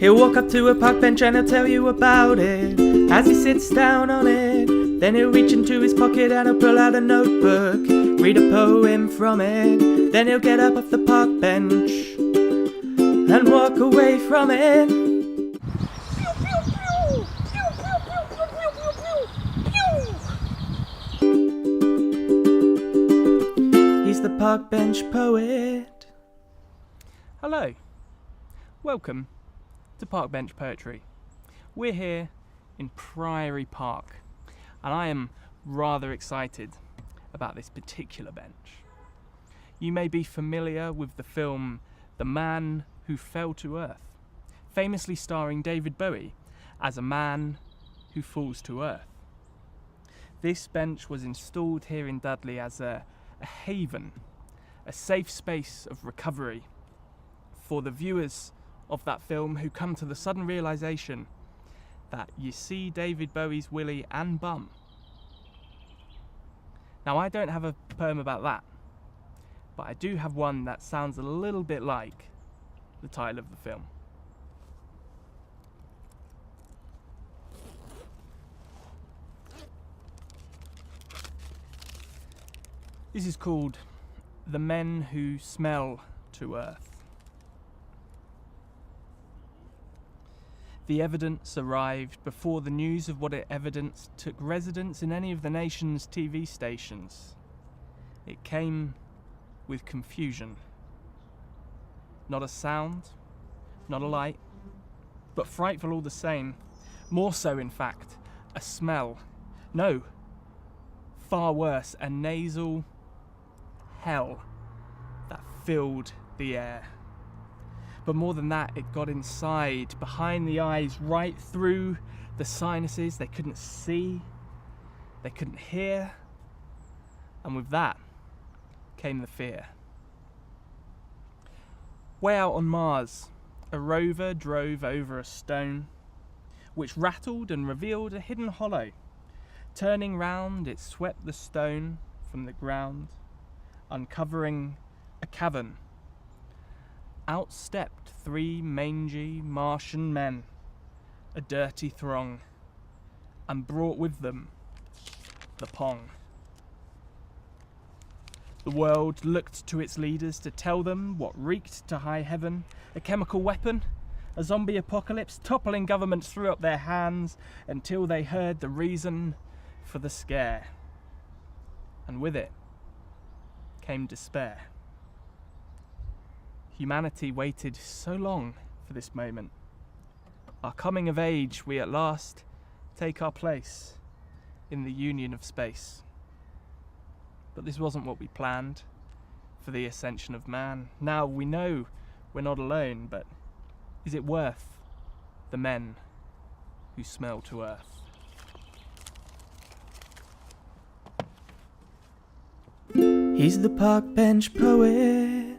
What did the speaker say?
He'll walk up to a park bench and he'll tell you about it as he sits down on it. Then he'll reach into his pocket and he'll pull out a notebook, read a poem from it. Then he'll get up off the park bench and walk away from it. He's the park bench poet. Hello, welcome to Park Bench Poetry. We're here in Priory Park and I am rather excited about this particular bench. You may be familiar with the film The Man Who Fell to Earth, famously starring David Bowie as a man who falls to earth. This bench was installed here in Dudley as a haven, a safe space of recovery for the viewers of that film who come to the sudden realisation that you see David Bowie's willy and bum. Now, I don't have a poem about that, but I do have one that sounds a little bit like the title of the film. This is called The Men Who Smell to Earth. The evidence arrived before the news of what it evidenced took residence in any of the nation's TV stations. It came with confusion. Not a sound, not a light, but frightful all the same. More so, in fact, a smell. No, far worse, a nasal hell that filled the air. But more than that, it got inside, behind the eyes, right through the sinuses. They couldn't see, they couldn't hear, and with that came the fear. Way out on Mars, a rover drove over a stone, which rattled and revealed a hidden hollow. Turning round, it swept the stone from the ground, uncovering a cavern. Out stepped 3 mangy Martian men, a dirty throng, and brought with them the pong. The world looked to its leaders to tell them what reeked to high heaven, a chemical weapon, a zombie apocalypse. Toppling governments threw up their hands until they heard the reason for the scare. And with it came despair. Humanity waited so long for this moment. Our coming of age, we at last take our place in the union of space. But this wasn't what we planned for the ascension of man. Now we know we're not alone, but is it worth the men who smell to earth? He's the park bench poet.